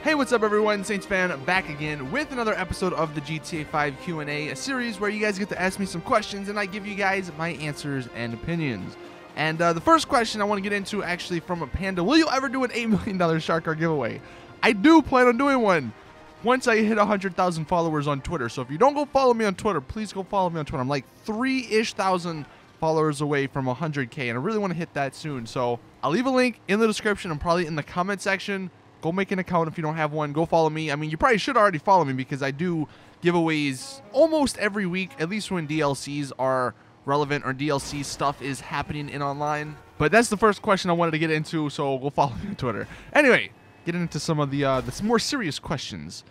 Hey, what's up everyone? Saintsfan back again with another episode of the GTA 5 Q&A, a series where you guys get to ask me some questions and I give you guys my answers and opinions. And the first question I want to get into actually from a Panda: will you ever do an $8 million shark card giveaway? I do plan on doing one once I hit 100,000 followers on Twitter. So if you don't go follow me on Twitter, please go follow me on Twitter. I'm like 3-ish thousand followers away from 100K and I really want to hit that soon. So I'll leave a link in the description and probably in the comment section. Go make an account if you don't have one. Go follow me. I mean, you probably should already follow me because I do giveaways almost every week, at least when DLCs are relevant or DLC stuff is happening in online. But that's the first question I wanted to get into, so go follow me on Twitter. Anyway, getting into some of the more serious questions.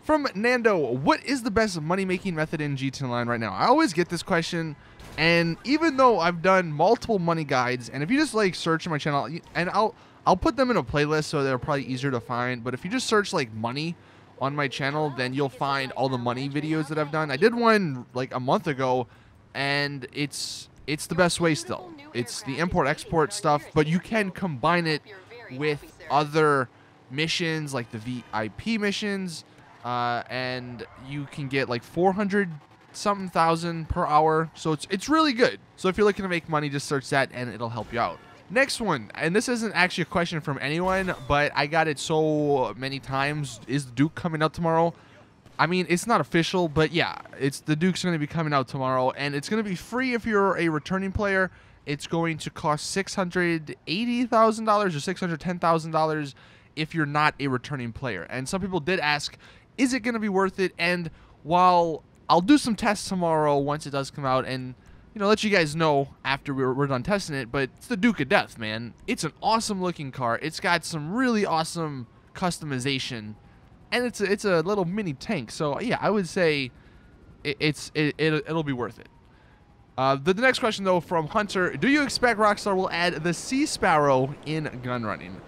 From Nando: what is the best money-making method in GTA Online right now? I always get this question, and even though I've done multiple money guides, and if you just like search on my channel, and I'll put them in a playlist so they're probably easier to find, but if you just search like money on my channel, then you'll find all the money videos that I've done. I did one like a month ago, and it's the best way still. It's the import-export stuff, but you can combine it with other missions like the VIP missions, and you can get like 400-something thousand per hour, so it's really good. So if you're looking to make money, just search that and it'll help you out. Next one, and this isn't actually a question from anyone, but I got it so many times: is Duke coming out tomorrow? I mean, it's not official, but yeah, the Duke's going to be coming out tomorrow, and it's going to be free if you're a returning player. It's going to cost $680,000 or $610,000 if you're not a returning player. And some people did ask, is it going to be worth it? And while I'll do some tests tomorrow once it does come out, and let you guys know after we're done testing it, but it's the Duke of Death, man. It's an awesome looking car. It's got some really awesome customization, and it's a little mini tank. So yeah, I would say it'll be worth it. The next question though from Hunter: do you expect Rockstar will add the Sea Sparrow in gun running?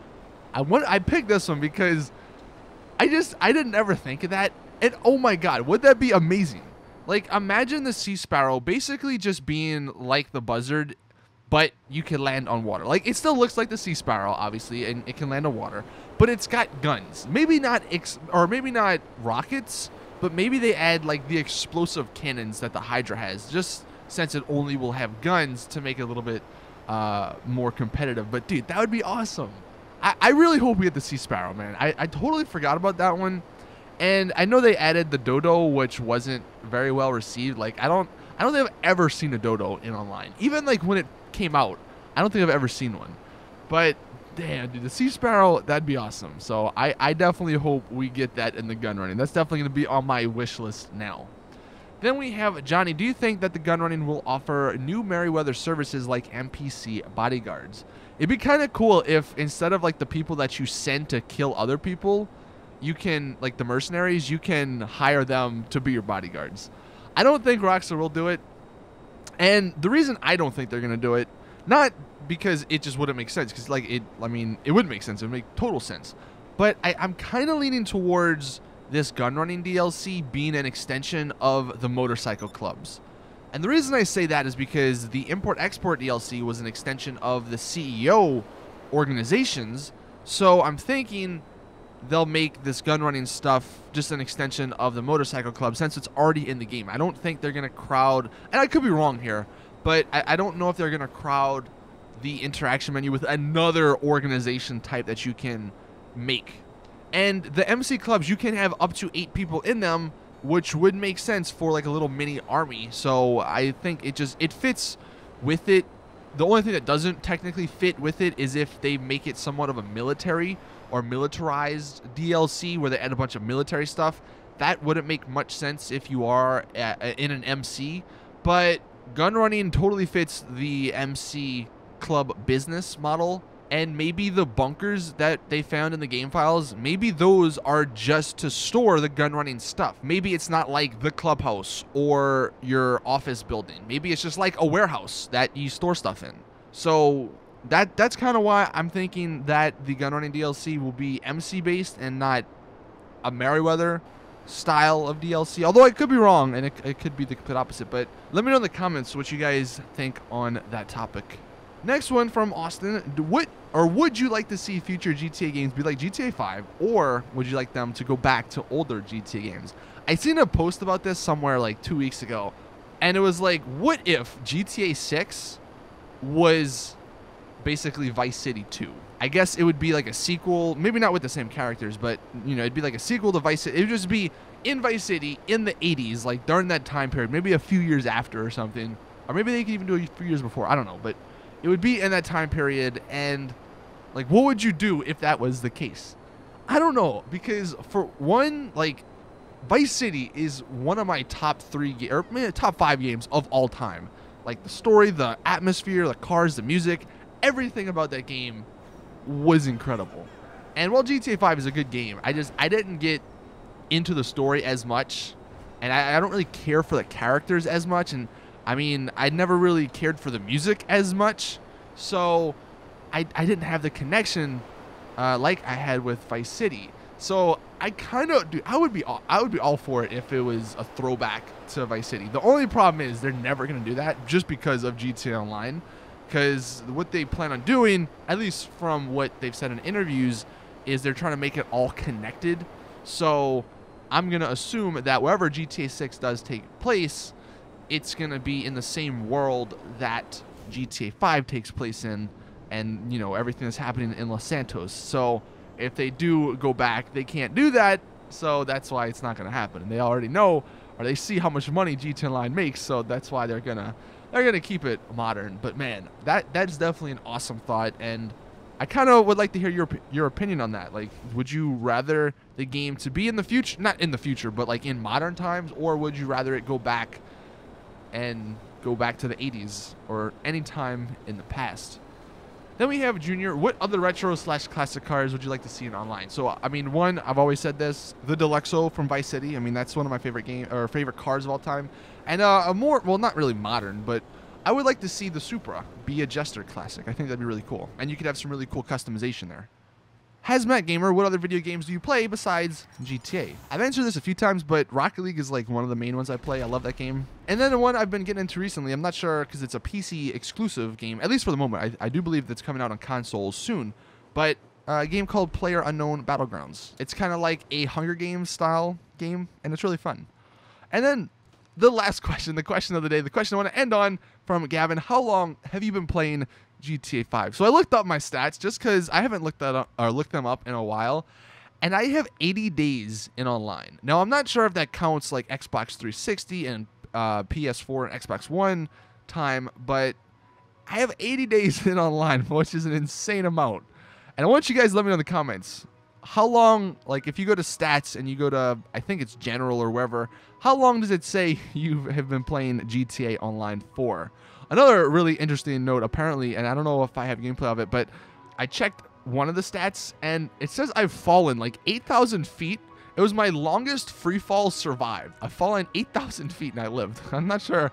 I picked this one because I didn't ever think of that, and oh my god, would that be amazing? Like, imagine the Sea Sparrow basically just being like the Buzzard, but you can land on water. Like, it still looks like the Sea Sparrow, obviously, and it can land on water, but it's got guns. Maybe not rockets, but maybe they add like the explosive cannons that the Hydra has, just since it only will have guns to make it a little bit more competitive. But dude, that would be awesome. I really hope we get the Sea Sparrow, man. I totally forgot about that one. And I know they added the Dodo, which wasn't very well received. Like, I don't think I've ever seen a Dodo in online. Even like when it came out, I don't think I've ever seen one. But damn, dude, the Sea Sparrow, that'd be awesome. So I definitely hope we get that in the gun running. That's definitely gonna be on my wish list now. Then we have Johnny: do you think that the gun running will offer new Merryweather services like NPC bodyguards? It'd be kind of cool if instead of like the people that you send to kill other people, you can, like the mercenaries, you can hire them to be your bodyguards. I don't think Rockstar will do it. And the reason I don't think they're going to do it, not because it just wouldn't make sense, because like it wouldn't make sense. It would make total sense. But I'm kind of leaning towards this gun running DLC being an extension of the motorcycle clubs. And the reason I say that is because the import-export DLC was an extension of the CEO organizations. So I'm thinking they'll make this gun running stuff just an extension of the motorcycle club since it's already in the game. I don't think they're going to crowd, and I could be wrong here, but I don't know if they're going to crowd the interaction menu with another organization type that you can make. And the MC clubs, you can have up to 8 people in them, which would make sense for like a little mini army. So I think it fits with it. The only thing that doesn't technically fit with it is if they make it somewhat of a military or militarized DLC where they add a bunch of military stuff. That wouldn't make much sense if you are in an MC, but gun running totally fits the MC club business model. And maybe the bunkers that they found in the game files, maybe those are just to store the gun running stuff. Maybe it's not like the clubhouse or your office building. Maybe it's just like a warehouse that you store stuff in. So that's kind of why I'm thinking that the gun running DLC will be MC based and not a Merryweather style of DLC. Although I could be wrong and it could be the complete opposite. But let me know in the comments what you guys think on that topic. Next one from Austin. Would you like to see future GTA games be like GTA 5, or would you like them to go back to older GTA games? I seen a post about this somewhere like 2 weeks ago, and it was like, what if GTA 6 was basically Vice City 2? I guess it would be like a sequel, maybe not with the same characters, but you know, it'd be like a sequel to Vice City. It would just be in Vice City in the 80s, like during that time period, maybe a few years after or something, or maybe they could even do it a few years before. I don't know, but it would be in that time period. And like, what would you do if that was the case? I don't know, because for one, like, Vice City is one of my top 3 or maybe top 5 games of all time. Like the story, the atmosphere, the cars, the music, everything about that game was incredible. And while GTA 5 is a good game, I didn't get into the story as much, and I don't really care for the characters as much, and I mean, I never really cared for the music as much, so I didn't have the connection like I had with Vice City. So I kind of I would be all for it if it was a throwback to Vice City. The only problem is they're never going to do that just because of GTA Online, because what they plan on doing, at least from what they've said in interviews, is they're trying to make it all connected. So I'm going to assume that wherever GTA 6 does take place, it's going to be in the same world that GTA 5 takes place in, and, you know, everything that's happening in Los Santos. So if they do go back, they can't do that, so that's why it's not going to happen. And they already know, or they see how much money GTA Online makes, so that's why they're gonna keep it modern. But man, that's definitely an awesome thought, and I kind of would like to hear your opinion on that. Like, would you rather the game to be in the future, not in the future, but like in modern times, or would you rather it go back to the 80s or any time in the past? Then we have Junior. What other retro/classic cars would you like to see in online? So, I mean, one, I've always said this, the Deluxo from Vice City. I mean, that's one of my favorite cars of all time. And a more, well, not really modern, but I would like to see the Supra be a Jester classic. I think that'd be really cool. And you could have some really cool customization there. Hazmat Gamer, what other video games do you play besides GTA? I've answered this a few times, but Rocket League is like one of the main ones I play. I love that game. And then the one I've been getting into recently, I'm not sure because it's a PC exclusive game, at least for the moment. I do believe that's coming out on consoles soon, but a game called PlayerUnknown Battlegrounds. It's kind of like a Hunger Games style game, and it's really fun. And then the last question, the question of the day, the question I want to end on from Gavin: how long have you been playing GTA 5? So I looked up my stats just because I haven't looked them up in a while, and I have 80 days in online. Now I'm not sure if that counts like Xbox 360 and PS4 and Xbox One time, but I have 80 days in online, which is an insane amount. And I want you guys to let me know in the comments how long, like if you go to stats and you go to, I think it's general or wherever, how long does it say you have been playing GTA Online for? Another really interesting note, apparently, and I don't know if I have gameplay of it, but I checked one of the stats, and it says I've fallen like 8,000 feet. It was my longest free fall survived. I've fallen 8,000 feet and I lived. I'm not sure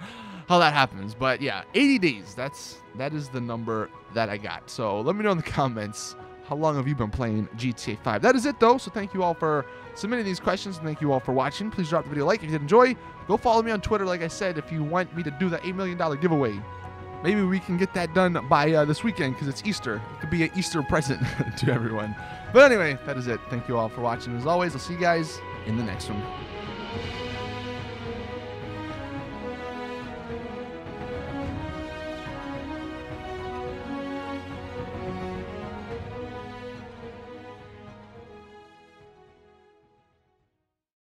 how that happens, but yeah, 80 days. That is the number that I got. So let me know in the comments, how long have you been playing GTA 5? That is it, though. So thank you all for submitting these questions, and thank you all for watching. Please drop the video a like if you did enjoy. Go follow me on Twitter, like I said, if you want me to do the $8 million giveaway. Maybe we can get that done by this weekend because it's Easter. It could be an Easter present to everyone. But anyway, that is it. Thank you all for watching. As always, I'll see you guys in the next one.